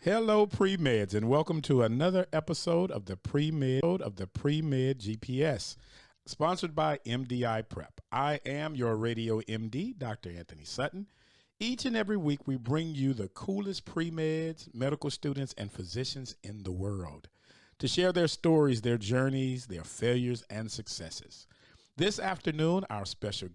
Hello, pre-meds, and welcome to another episode of the pre-med GPS, sponsored by MDI Prep. I am your radio MD, Dr. Anthony Sutton. Each and every week, we bring you the coolest pre-meds, medical students, and physicians in the world to share their stories, their journeys, their failures, and successes. This afternoon, our special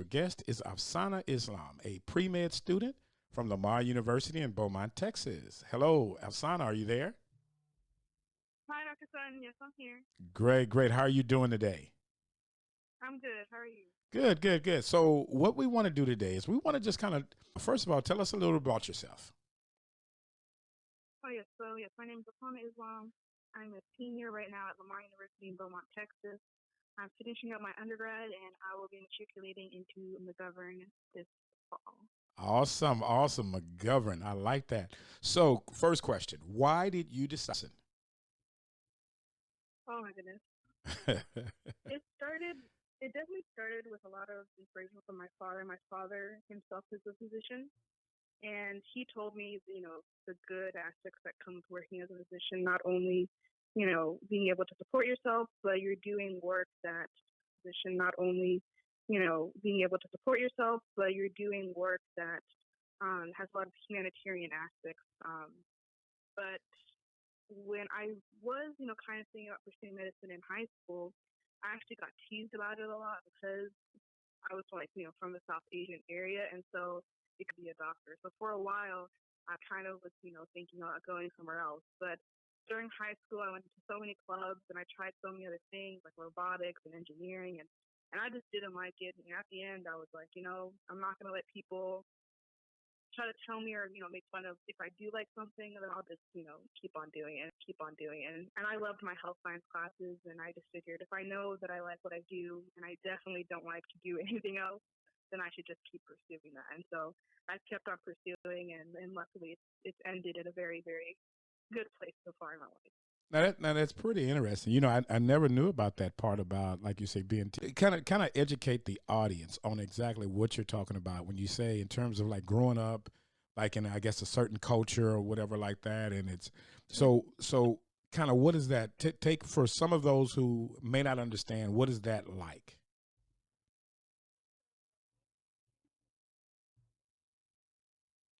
guest is Afsana Islam, a pre-med student from Lamar University in Beaumont, Texas. Hello, Afsana, are you there? Hi, Dr. Sutton. Yes, I'm here. Great. How are you doing today? I'm good. How are you? Good. So what we want to do today is we want to just kind of, first of all, tell us a little about yourself. Oh, yes. So, yes, my name is Afsana Islam. I'm a senior right now at Lamar University in Beaumont, Texas. I'm finishing up my undergrad, and I will be matriculating into McGovern this fall. Awesome, McGovern. I like that. So, first question, why did you decide? Oh, my goodness. It definitely started with a lot of inspiration from my father. My father himself is a physician, and he told me, the good aspects that come with working as a physician, not only, being able to support yourself, but you're doing work that has a lot of humanitarian aspects. But when I was, kind of thinking about pursuing medicine in high school, I actually got teased about it a lot because I was from the South Asian area, and so it could be a doctor. So for a while, I kind of was, thinking about going somewhere else. But during high school, I went to so many clubs and I tried so many other things like robotics and engineering, and I just didn't like it. And at the end, I was like, I'm not going to let people try to tell me or, make fun of if I do like something, then I'll just, keep on doing it. And I loved my health science classes, and I just figured if I know that I like what I do and I definitely don't like to do anything else, then I should just keep pursuing that. And so I kept on pursuing, and luckily it's ended in a very, very good place so far in my life. Now that's pretty interesting. I never knew about that part about, like you say, being kind of educate the audience on exactly what you're talking about when you say in terms of like growing up, like in I guess a certain culture or whatever like that, and it's so kind of what is that take for some of those who may not understand, what is that like?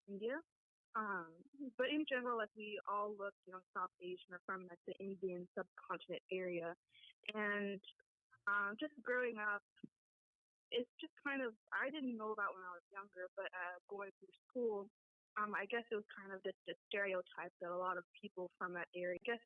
Yeah. But in general, like we all look, South Asian or from like the Indian subcontinent area, and just growing up, it's just kind of I didn't know about when I was younger, but going through school, I guess it was kind of just a stereotype that a lot of people from that area.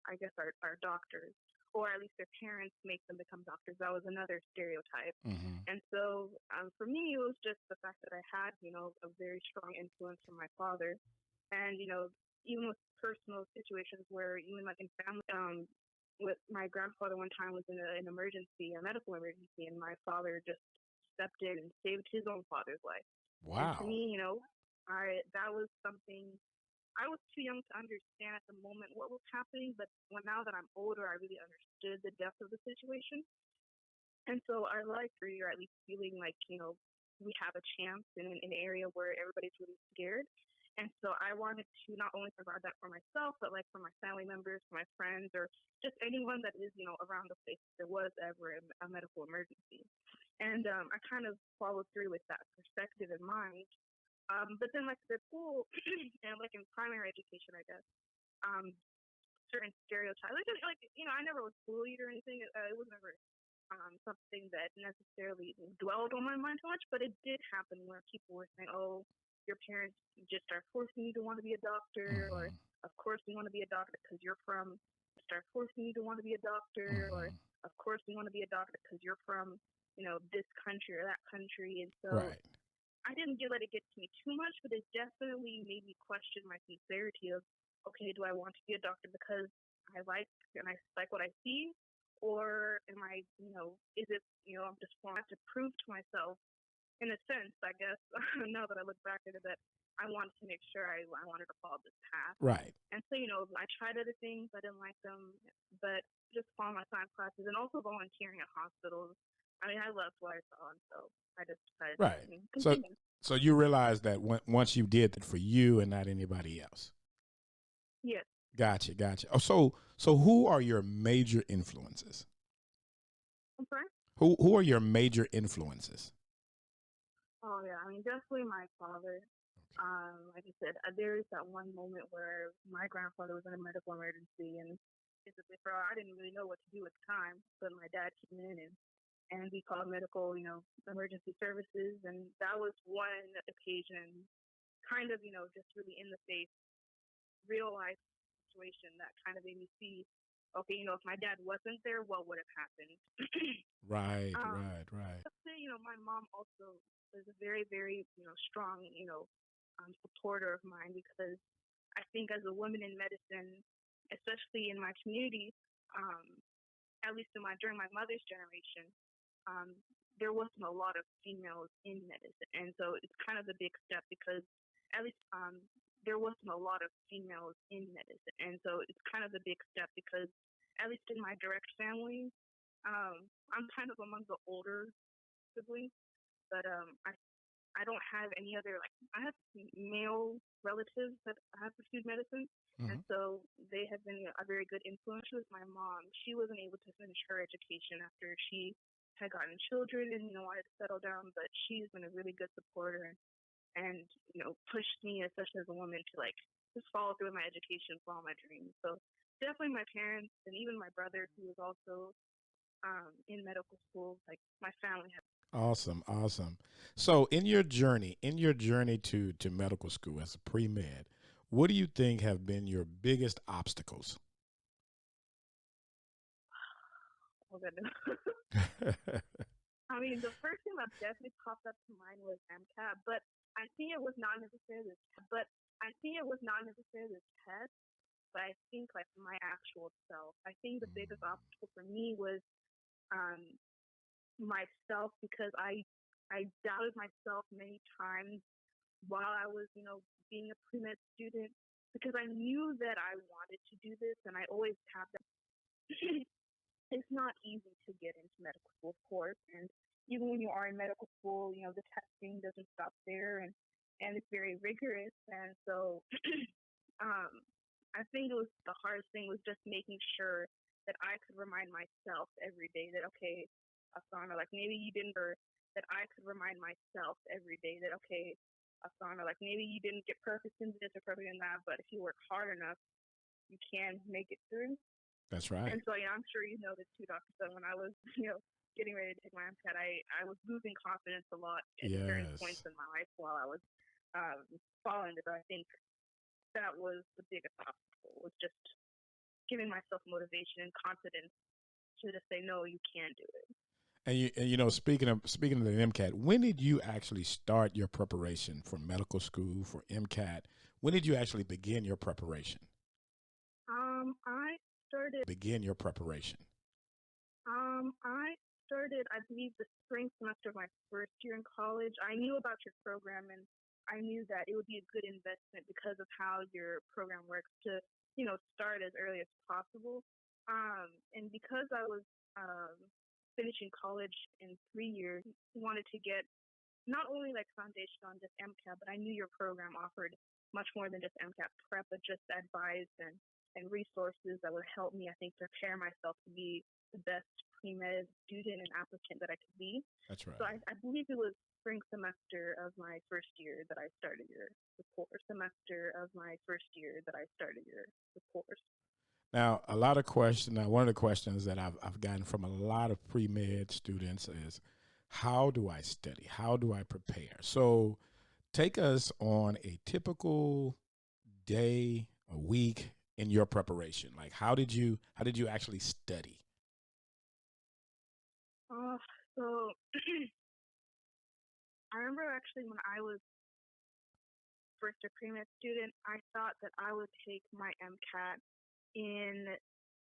I guess are doctors, or at least their parents make them become doctors. That was another stereotype. Mm-hmm. And so for me, it was just the fact that I had, a very strong influence from my father. And, even with personal situations where even like in family, with my grandfather one time was in an emergency, a medical emergency, and my father just stepped in and saved his own father's life. And to Wow. me, that was something I was too young to understand at the moment what was happening, but now that I'm older, I really understood the depth of the situation. And so I like or at least feeling like, we have a chance in an area where everybody's really scared. And so I wanted to not only provide that for myself, but like for my family members, for my friends, or just anyone that is, around the place if there was ever a medical emergency. And I kind of followed through with that perspective in mind. But then like the school and like in primary education, I guess, um, certain stereotypes, I never was bullied or anything. It was never something that necessarily dwelled on my mind too much, but it did happen where people were saying, "Oh, your parents just are forcing you to want to be a doctor," or Mm-hmm. "Of course you want to be a doctor because you're from." Start forcing you to want to be a doctor, or Mm-hmm. "Of course you want to be a doctor because you're from, this country or that country." And so Right. I didn't let it get to me too much, but it definitely made me question my sincerity of, okay, do I want to be a doctor because I like and I like what I see, or am I, is it, I'm just want to prove to myself, in a sense, I guess, now that I look back at it, that I wanted to make sure I wanted to follow this path. Right. And so, I tried other things, I didn't like them, but just following my science classes and also volunteering at hospitals. I mean, I loved what I saw, and so I just decided to Right. So continue. so you realize that once you did that for you and not anybody else. Yes. Gotcha, gotcha. Oh, so who are your major influences? I'm sorry? Who are your major influences? Oh, yeah. I mean, definitely my father. Like I said, there is that one moment where my grandfather was in a medical emergency, and basically, I didn't really know what to do at the time, but my dad came in and we called medical, emergency services, and that was one occasion, kind of, just really in the face, real life situation that kind of made me see, okay, if my dad wasn't there, what would have happened? Right, um, right, right. I'd say, my mom also is a very, very, strong, supporter of mine because I think as a woman in medicine, especially in my community, um, at least during my mother's generation, um, there wasn't a lot of females in medicine, and so it's kind of a big step because at least there wasn't a lot of females in medicine, and so it's kind of a big step because at least in my direct family, I'm kind of among the older siblings, but I don't have any other, like, I have male relatives that have pursued medicine, and Hmm. so they have been a very good influence with my mom. She wasn't able to finish her education after she had gotten children and wanted to settle down, but she's been a really good supporter and pushed me, especially as a woman, to like just follow through with my education, follow my dreams. So definitely my parents and even my brother, who was also in medical school, like my family has. Awesome, awesome. So in your journey to medical school as a pre-med, what do you think have been your biggest obstacles? Oh goodness. I mean, the first thing that definitely popped up to mind was MCAT, but I think it was not necessarily the test. But I think like my actual self. I think the biggest obstacle for me was um, myself because I doubted myself many times while I was being a pre med student because I knew that I wanted to do this and I always have that. It's not easy to get into medical school, of course. And even when you are in medical school, the testing doesn't stop there and it's very rigorous. And so um, I think it was the hardest thing was just making sure that I could remind myself every day that, okay, Asana, like maybe you didn't, or that I could remind myself every day that, okay, Asana, like maybe you didn't get perfect in this or perfect in that, but if you work hard enough, you can make it through. That's right. And so, I'm sure you know this too, Dr. So when I was, getting ready to take my MCAT, I was losing confidence a lot at certain points Yes. in my life while I was following it. But I think that was the biggest obstacle was just giving myself motivation and confidence to just say, no, you can do it. And speaking of the MCAT, when did you actually start your preparation for medical school for MCAT? When did you actually begin your preparation? I started. Begin your preparation. I started, I believe, the spring semester of my first year in college. I knew about your program, and I knew that it would be a good investment because of how your program works to, start as early as possible. And because I was um, finishing college in 3 years, wanted to get not only like foundation on just MCAT, but I knew your program offered much more than just MCAT prep, but just advice and resources that would help me, I think, prepare myself to be the best pre-med student and applicant that I could be. That's right. So I believe it was spring semester of my first year that I started your course. Semester of my first year that I started your course. Now, a lot of questions. Now, one of the questions that I've gotten from a lot of pre med students is, how do I study? How do I prepare? So, take us on a typical day, a week in your preparation. Like, how did you actually study? Uh, so I remember actually when I was first a pre-med student, I thought that I would take my MCAT in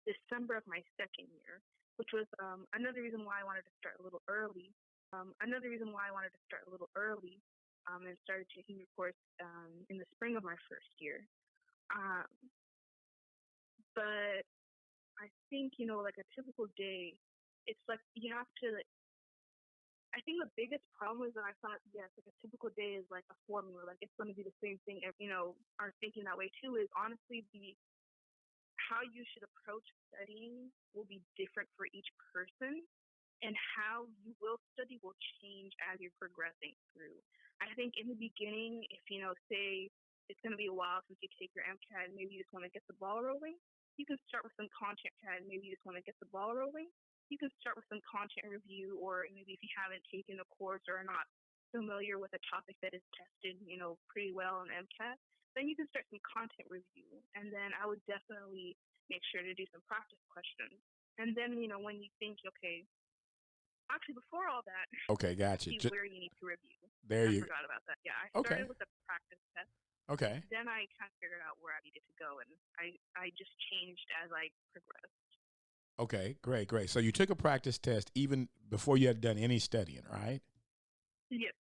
December of my second year, which was another reason why I wanted to start a little early. And started taking the course in the spring of my first year. Um, but I think, like a typical day, it's like you have to I think the biggest problem is that I thought, yes, like a typical day is like a formula, like it's going to be the same thing. Are thinking that way too. Is honestly the how you should approach studying will be different for each person, and how you will study will change as you're progressing through. I think in the beginning, if say it's going to be a while since you take your MCAT, and maybe you just want to get the ball rolling, you can start with some content CAD. Maybe you just want to get the ball rolling. You can start with some content review, or maybe if you haven't taken a course or are not familiar with a topic that is tested, pretty well on MCAT, then you can start some content review. And then I would definitely make sure to do some practice questions. And then, when you think, okay, actually, before all that, Okay, gotcha. see where you need to review. There I you forgot about that. Yeah, I Okay. started with a practice test. Okay. Then I kind of figured out where I needed to go, and I just changed as I progressed. Okay, great. So you took a practice test even before you had done any studying, right? Yes.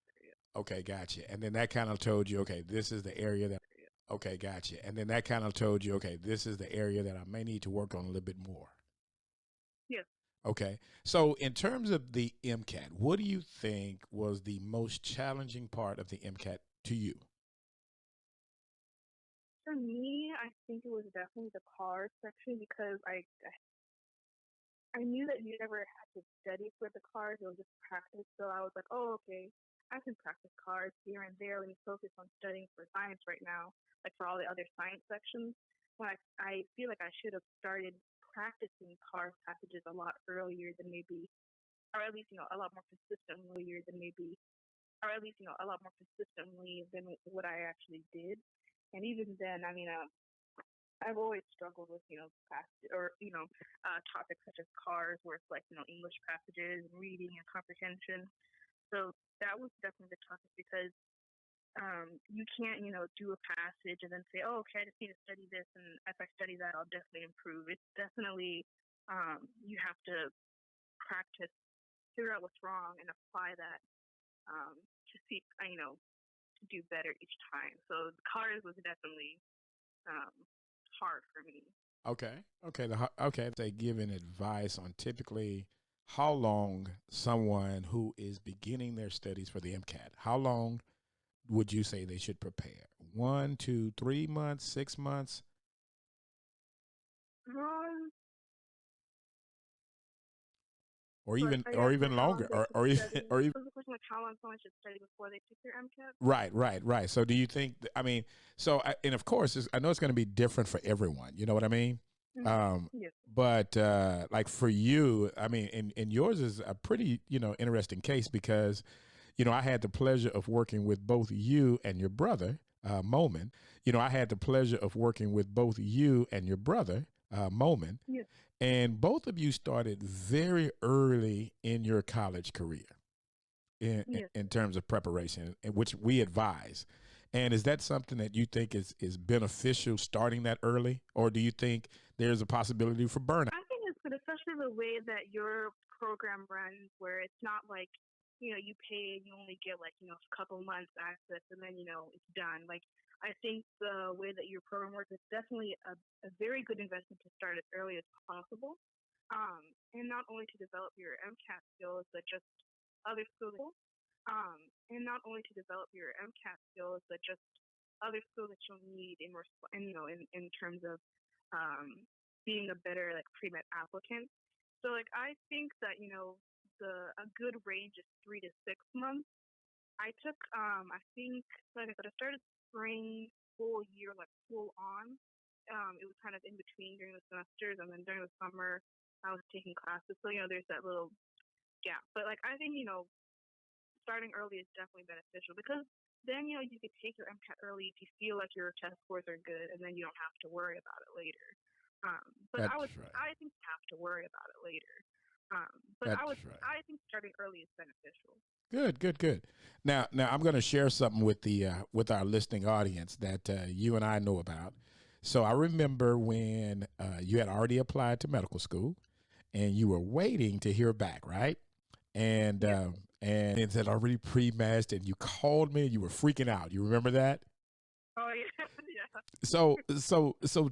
Okay, gotcha. And then that kind of told you, okay, this is the area that, okay, gotcha. And then that kind of told you, okay, this is the area that I may need to work on a little bit more. Yes. Okay. So in terms of the MCAT, what do you think was the most challenging part of the MCAT to you? For me, I think it was definitely the cars section, because I knew that you never had to study for the cars. It was just practice. So I was like, oh, okay, I can practice cars here and there. Let me focus on studying for science right now, like for all the other science sections. When I feel like I should have started practicing cars passages a lot earlier than maybe, or at least, a lot more consistently than what I actually did. And even then, I mean, I've always struggled with, topics such as cars, where it's like, English passages, reading and comprehension. So that was definitely the toughest, because you can't, do a passage and then say, oh, okay, I just need to study this, and if I study that, I'll definitely improve. It's definitely, you have to practice, figure out what's wrong, and apply that to see, to do better each time. So cars was definitely hard for me. Okay. They giving advice on typically how long someone who is beginning their studies for the MCAT, how long would you say they should prepare? 1, 2, 3 months, 6 months? Or even longer, or even So the question, like, how long someone should study before they take their MCAT? right. So do you think? I mean, and of course, I know it's going to be different for everyone. You know what I mean? Yes. But like for you, I mean, and yours is a pretty interesting case, because I had the pleasure of working with both you and your brother, Momin. I had the pleasure of working with both you and your brother, Momin. Yes. And both of you started very early in your college career in terms of preparation, which we advise. And is that something that you think is beneficial, starting that early? Or do you think there's a possibility for burnout? I think it's good, especially the way that your program runs, where it's not like, you pay and you only get like, a couple months access, and then, it's done. Like, I think the way that your program works is definitely a very good investment to start as early as possible. And not only to develop your MCAT skills, but just other skills. Other skills that you'll need in terms of being a better like pre-med applicant. So like I think that a good range is 3 to 6 months. I took I think, like I said, I started spring full year, like full on. It was kind of in between during the semesters, and then during the summer I was taking classes. So there's that little gap. But like I think starting early is definitely beneficial, because then you could take your MCAT early if you feel like your test scores are good, and then you don't have to worry about it later. But That's I think you have to worry about it later. I think starting early is beneficial. Good. Now I'm going to share something with with our listening audience that you and I know about. So I remember when you had already applied to medical school, and you were waiting to hear back, right? And and it had already pre-matched, and you called me and you were freaking out. You remember that? Oh yeah, yeah. So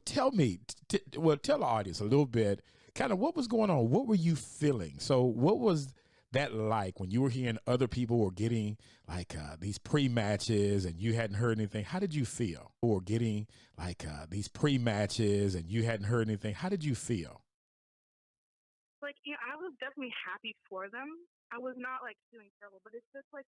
tell me, tell the audience a little bit, kind of what was going on. What were you feeling? So what was that like when you were hearing other people were getting like these pre-matches and you hadn't heard anything? How did you feel? Or getting like these pre-matches and you hadn't heard anything? How did you feel? Like, I was definitely happy for them. I was not like feeling terrible, but it's just like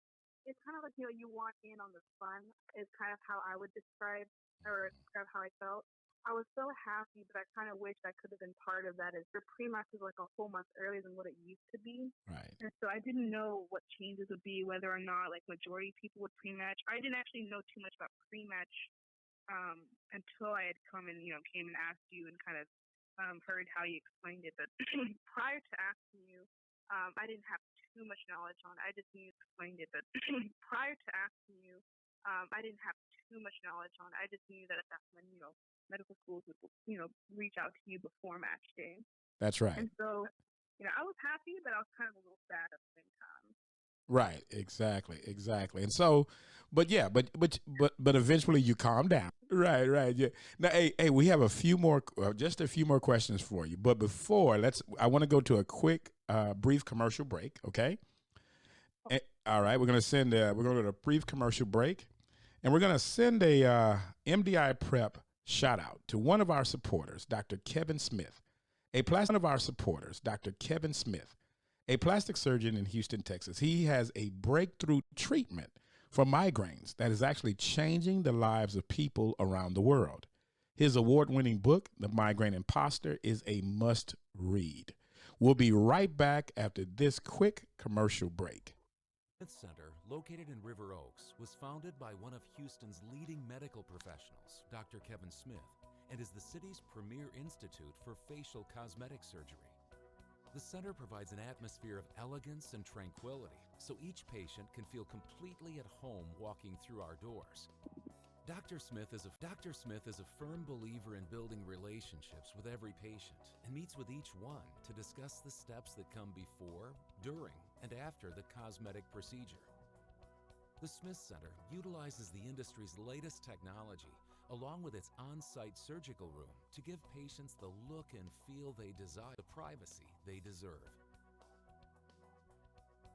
it's kind of like you want in on the fun is kind of how I would describe how I felt. I was so happy, but I kind of wished I could have been part of that. As the pre-match was like a whole month earlier than what it used to be, Right. and so I didn't know what changes would be, whether or not like majority of people would pre-match. I didn't actually know too much about pre-match until I had come and came and asked you and kind of heard how you explained it. But prior to asking you, I didn't have too much knowledge on it. I just knew you explained it. But prior to asking you, I didn't have too much knowledge on it. I just knew that that's when medical schools would reach out to you before match day. That's right. And so I was happy, but I was kind of a little sad at the same time. Right. Exactly. And so, but yeah, but eventually you calm down. Right. Yeah. Now, hey, we have just a few more questions for you. But before, I want to go to a quick, brief commercial break. Okay. All right. We're going to go to a brief commercial break, and we're going to send a MDI Prep shout out to one of our supporters, Dr. Kevin Smith, a plastic surgeon in Houston, Texas. He has a breakthrough treatment for migraines that is actually changing the lives of people around the world. His award-winning book, The Migraine Imposter, is a must-read. We'll be right back after this quick commercial break. Smith Center, located in River Oaks, was founded by one of Houston's leading medical professionals, Dr. Kevin Smith, and is the city's premier institute for facial cosmetic surgery. The center provides an atmosphere of elegance and tranquility, so each patient can feel completely at home walking through our doors. Dr. Smith is a firm believer in building relationships with every patient and meets with each one to discuss the steps that come before, during, and after the cosmetic procedure. The Smith Center utilizes the industry's latest technology along with its on-site surgical room to give patients the look and feel they desire, the privacy they deserve.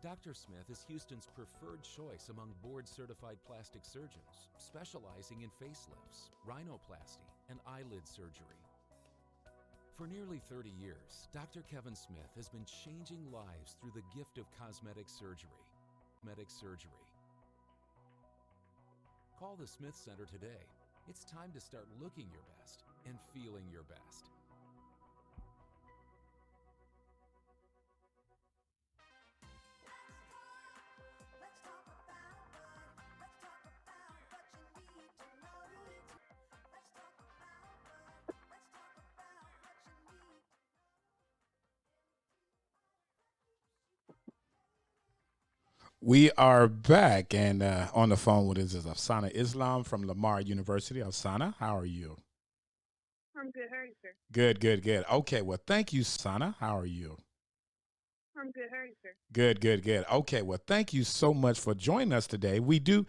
Dr. Smith is Houston's preferred choice among board-certified plastic surgeons, specializing in facelifts, rhinoplasty, and eyelid surgery. For nearly 30 years, Dr. Kevin Smith has been changing lives through the gift of cosmetic surgery. Call the Smith Center today. It's time to start looking your best and feeling your best. We are back, and on the phone with us is Afsana Islam from Lamar University. Afsana, how are you? I'm good. How are you, sir? Good. Okay, well, thank you, Sana. How are you? I'm good. How are you, sir? Good. Okay, well, thank you so much for joining us today. We do,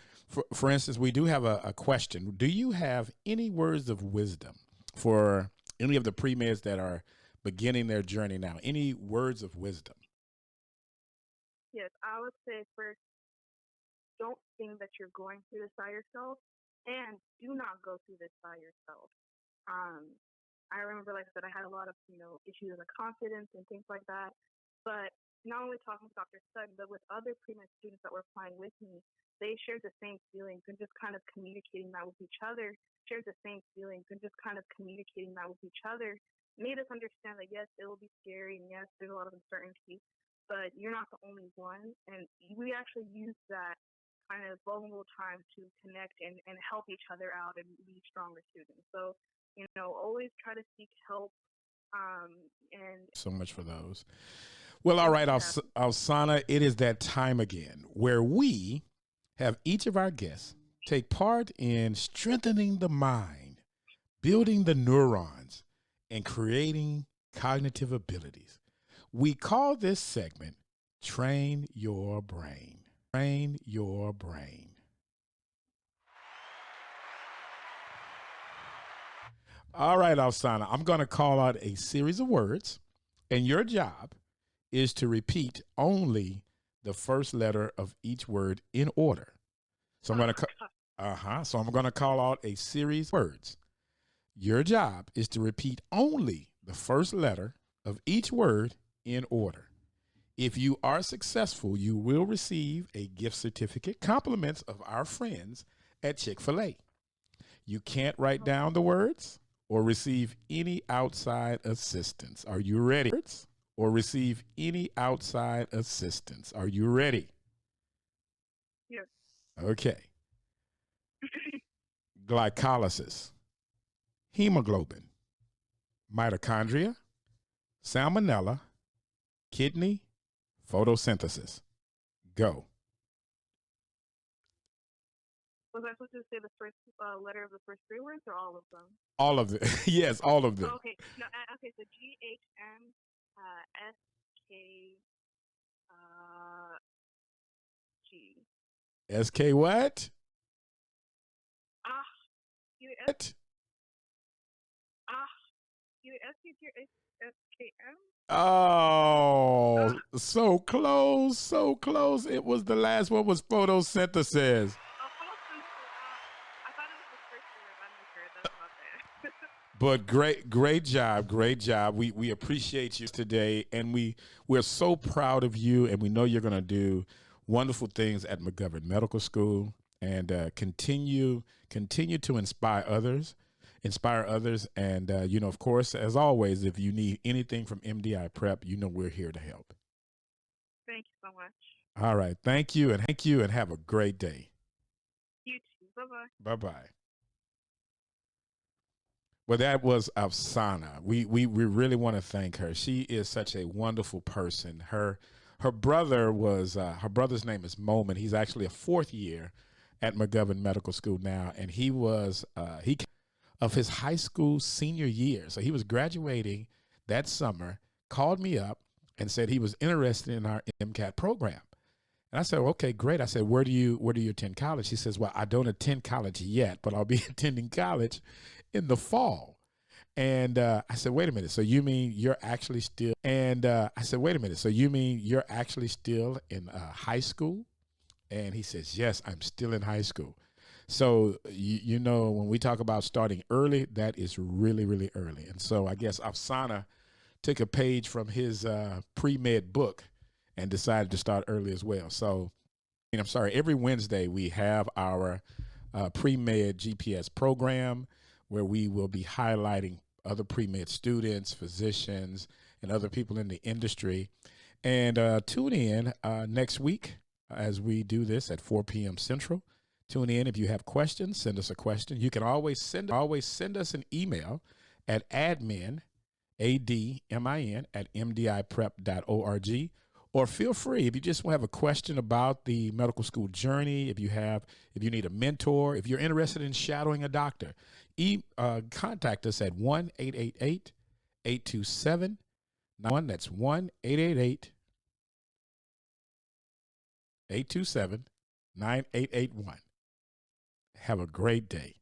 for instance, we do have a question. Do you have any words of wisdom for any of the pre-meds that are beginning their journey now? Any words of wisdom? Yes, I would say first, don't think that you're going through this by yourself, and do not go through this by yourself. I remember, like I said, I had a lot of issues with confidence and things like that. But not only talking with Dr. Sutton, but with other pre-med students that were applying with me, they shared the same feelings and just kind of communicating that with each other. Shared the same feelings and just kind of communicating that with each other made us understand that yes, it will be scary, and yes, there's a lot of uncertainty, but you're not the only one. And we actually use that kind of vulnerable time to connect and help each other out and be stronger students. So, always try to seek help. And so much for those. Well, all right, Alsana, it is that time again where we have each of our guests take part in strengthening the mind, building the neurons, and creating cognitive abilities. We call this segment Train Your Brain. Train Your Brain. All right, Alsana, I'm going to call out a series of words, and your job is to repeat only the first letter of each word in order. So I'm going to So I'm going to call out a series of words. Your job is to repeat only the first letter of each word in order. If you are successful, you will receive a gift certificate, compliments of our friends at Chick-fil-A. You can't write down the words or receive any outside assistance. Are you ready? Or receive any outside assistance. Are you ready? Yes. Okay. Glycolysis, hemoglobin, mitochondria, salmonella, kidney, photosynthesis. Go. Was I supposed to say the first letter of the first three words or all of them? All of them. Yes, all of them. Oh, okay. No. Okay. So GHM, SK, G. SK what? Ah. What? SKM. Oh, so close, so close. It was the last one was photosynthesis. I thought it was the first word. I'm not sure. That's not there. But great job, great job. We appreciate you today, and we're so proud of you, and we know you're going to do wonderful things at McGovern Medical School, and continue to inspire others, and of course, as always, if you need anything from MDI Prep, we're here to help. Thank you so much. All right, thank you, and have a great day. You too. Bye bye. Bye bye. Well, that was Afsana. We really want to thank her. She is such a wonderful person. Her brother's name is Moman. He's actually a fourth year at McGovern Medical School now, and he was of his high school senior year. So he was graduating that summer. Called me up and said he was interested in our MCAT program. And I said, okay, great. I said, where do you attend college? He says, well, I don't attend college yet, but I'll be attending college in the fall. And I said, wait a minute. So you mean you're actually still? And I said, wait a minute. So you mean you're actually still in high school? And he says, yes, I'm still in high school. So, when we talk about starting early, that is really, really early. And so I guess Afsana took a page from his pre-med book and decided to start early as well. So, every Wednesday we have our pre-med GPS program where we will be highlighting other pre-med students, physicians, and other people in the industry. And tune in next week as we do this at 4 p.m. Central. Tune in. If you have questions, send us a question. You can always send us an email at admin, ADMIN, at mdiprep.org. Or feel free, if you just have a question about the medical school journey, if you need a mentor, if you're interested in shadowing a doctor, contact us at 1-888-827-91. That's 1-888-827-9881. Have a great day.